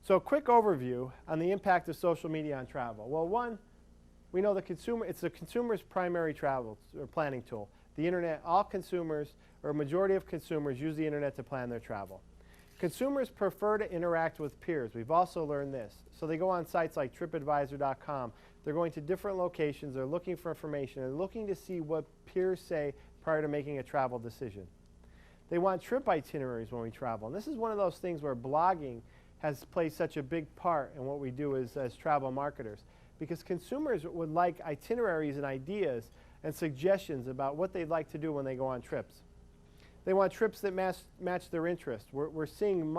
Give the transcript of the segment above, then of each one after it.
So a quick overview on the impact of social media on travel. Well, one, we know it's the consumer's primary travel or planning tool. The internet, all consumers, or a majority of consumers, use the internet to plan their travel. Consumers prefer to interact with peers. We've also learned this. So they go on sites like TripAdvisor.com. They're going to different locations. They're looking for information. They're looking to see what peers say prior to making a travel decision. They want trip itineraries when we travel. And this is one of those things where blogging has played such a big part in what we do as travel marketers. Because consumers would like itineraries and ideas and suggestions about what they'd like to do when they go on trips. They want trips that match their interests. We're seeing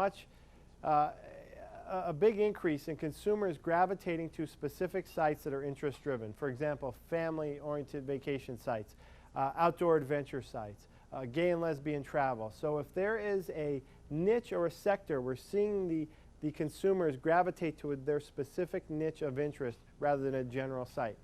a big increase in consumers gravitating to specific sites that are interest-driven. For example, family-oriented vacation sites, outdoor adventure sites, gay and lesbian travel. So if there is a niche or a sector, we're seeing the consumers gravitate to their specific niche of interest rather than a general site.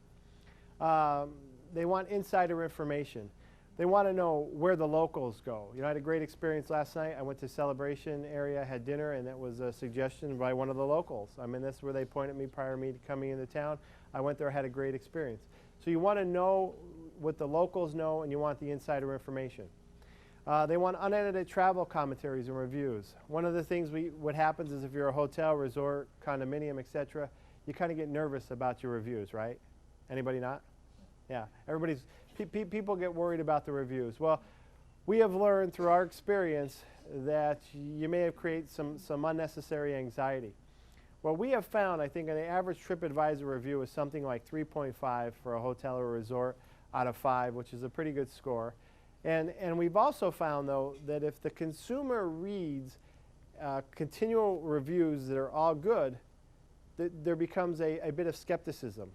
They want insider information. They want to know where the locals go. You know, I had a great experience last night. I went to Celebration area, had dinner, and it was a suggestion by one of the locals. I mean, that's where they pointed me prior to me coming into town. I went there, had a great experience. So you want to know what the locals know, and you want the insider information. They want unedited travel commentaries and reviews. One of the things what happens is if you're a hotel, resort, condominium, etc., you kind of get nervous about your reviews, right? Anybody not? Yeah, people get worried about the reviews. Well, we have learned through our experience that you may have created some unnecessary anxiety. Well, we have found, I think, an average TripAdvisor review is something like 3.5 for a hotel or resort out of 5, which is a pretty good score. And we've also found, though, that if the consumer reads continual reviews that are all good, there becomes a bit of skepticism.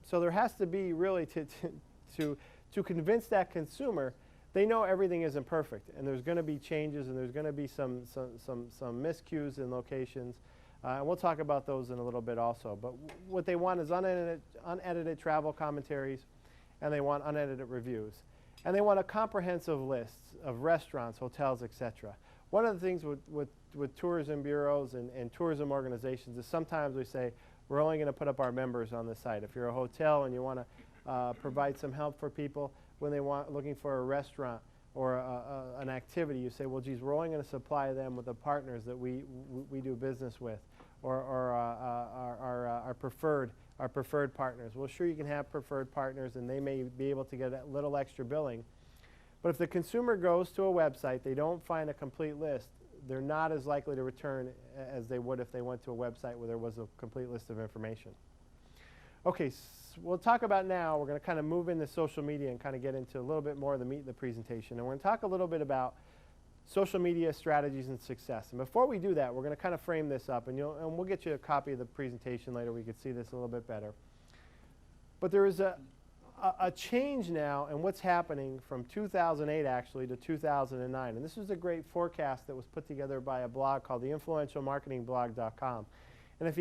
So there has to be really to convince that consumer, they know everything isn't perfect, and there's going to be changes, and there's going to be some miscues in locations. And we'll talk about those in a little bit also. But what they want is unedited travel commentaries, and they want unedited reviews. And they want a comprehensive list of restaurants, hotels, etc. One of the things with tourism bureaus and tourism organizations is sometimes we say, we're only going to put up our members on the site. If you're a hotel and you want to provide some help for people when they looking for a restaurant or an activity, you say, well, geez, we're only going to supply them with the partners that we do business with, or our preferred partners. Well, sure, you can have preferred partners, and they may be able to get a little extra billing. But if the consumer goes to a website, they don't find a complete list, they're not as likely to return as they would if they went to a website where there was a complete list of information. Okay, so we'll talk about now, we're going to kind of move into social media and kind of get into a little bit more of the meat of the presentation. And we're going to talk a little bit about social media strategies and success. And before we do that, we're going to kind of frame this up, and we'll get you a copy of the presentation later. We could see this a little bit better. But there is a change now in what's happening from 2008 actually to 2009. And this was a great forecast that was put together by a blog called the influentialmarketingblog.com. And if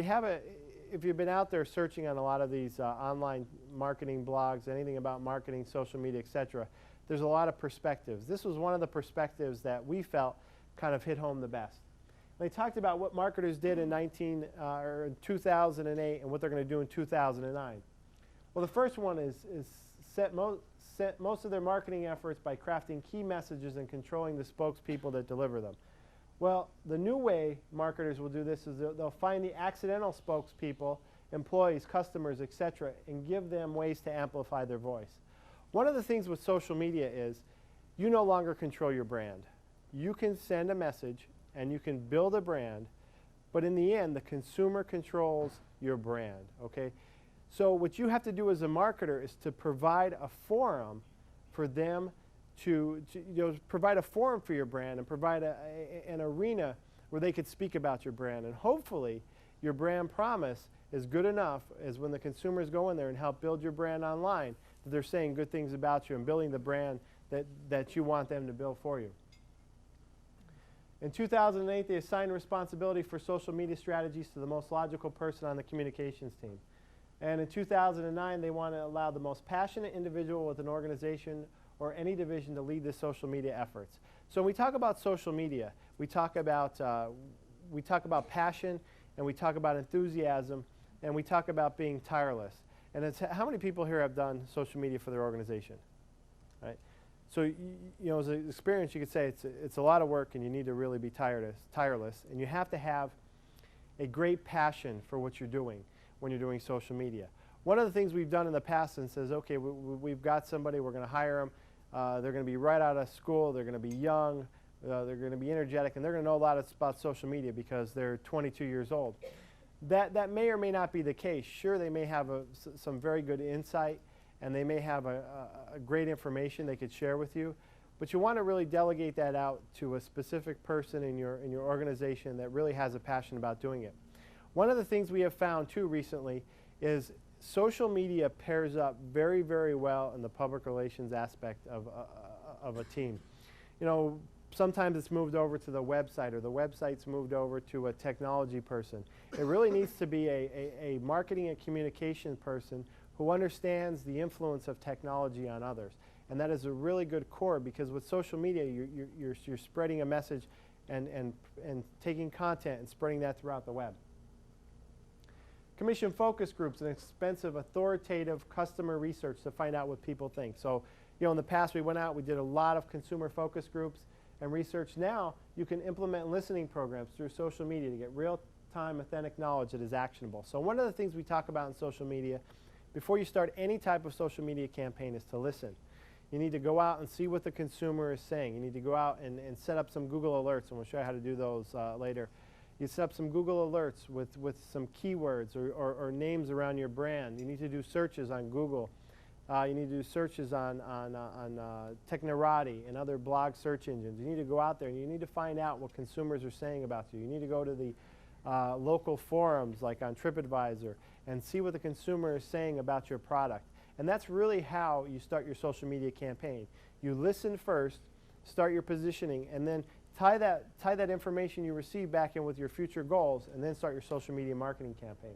you've been out there searching on a lot of these online marketing blogs, anything about marketing, social media, etc., there's a lot of perspectives. This was one of the perspectives that we felt kind of hit home the best. They talked about what marketers did in 2008 and what they're going to do in 2009. Well, the first one is set most of their marketing efforts by crafting key messages and controlling the spokespeople that deliver them. Well, the new way marketers will do this is they'll find the accidental spokespeople, employees, customers, etc., and give them ways to amplify their voice. One of the things with social media is you no longer control your brand. You can send a message and you can build a brand, but in the end, the consumer controls your brand, okay? So what you have to do as a marketer is to provide a forum for them to provide a forum for your brand and provide an arena where they could speak about your brand. And hopefully your brand promise is good enough as when the consumers go in there and help build your brand online, that they're saying good things about you and building the brand that you want them to build for you. In 2008, they assigned responsibility for social media strategies to the most logical person on the communications team. And in 2009, they want to allow the most passionate individual with an organization or any division to lead the social media efforts. So when we talk about social media, we talk about passion and we talk about enthusiasm, and we talk about being tireless. And it's how many people here have done social media for their organization, right? So you know, as an experience, you could say it's a lot of work, and you need to really be tireless, and you have to have a great passion for what you're doing when you're doing social media. One of the things we've done in the past and says, okay, we've got somebody, we're going to hire them. They're going to be right out of school. They're going to be young. They're going to be energetic, and they're going to know a lot about social media because they're 22 years old. That may or may not be the case. Sure, they may have some very good insight, and they may have a great information they could share with you, but you want to really delegate that out to a specific person in your organization that really has a passion about doing it. One of the things we have found too recently is social media pairs up very, very well in the public relations aspect of a team. You know, sometimes it's moved over to the website, or the website's moved over to a technology person. It really needs to be a marketing and communication person who understands the influence of technology on others. And that is a really good core, because with social media, you're spreading a message and taking content and spreading that throughout the web. Commission focus groups, an expensive, authoritative customer research to find out what people think. So, you know, in the past we went out, we did a lot of consumer focus groups and research. Now you can implement listening programs through social media to get real-time, authentic knowledge that is actionable. So one of the things we talk about in social media, before you start any type of social media campaign, is to listen. You need to go out and see what the consumer is saying. You need to go out and set up some Google alerts, and we'll show you how to do those later. You set up some Google alerts with some keywords or names around your brand. You need to do searches on Google. You need to do searches on Technorati and other blog search engines. You need to go out there and you need to find out what consumers are saying about you. You need to go to the local forums like on TripAdvisor and see what the consumer is saying about your product. And that's really how you start your social media campaign. You listen first, start your positioning, and then tie that information you receive back in with your future goals, and then start your social media marketing campaign.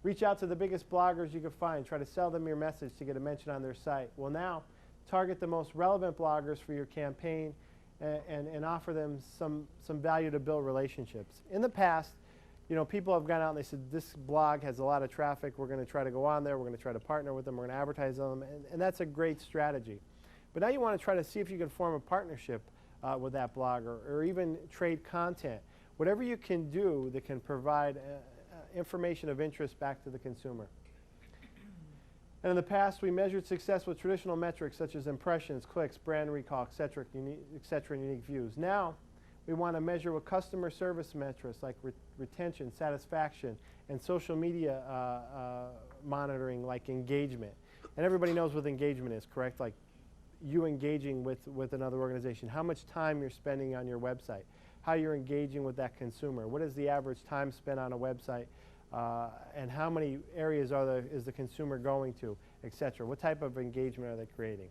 Reach out to the biggest bloggers you can find. Try to sell them your message to get a mention on their site. Well, now, target the most relevant bloggers for your campaign and offer them some value to build relationships. In the past, you know, people have gone out and they said, this blog has a lot of traffic. We're going to try to go on there. We're going to try to partner with them. We're going to advertise on them. And that's a great strategy. But now you want to try to see if you can form a partnership with that blogger, or even trade content. Whatever you can do that can provide information of interest back to the consumer. And in the past, we measured success with traditional metrics such as impressions, clicks, brand recall, et cetera, and unique views. Now, we want to measure with customer service metrics like retention, satisfaction, and social media monitoring like engagement. And everybody knows what engagement is, correct? Like you engaging with another organization, how much time you're spending on your website, how you're engaging with that consumer, what is the average time spent on a website, and how many areas is the consumer going to, etc. What type of engagement are they creating?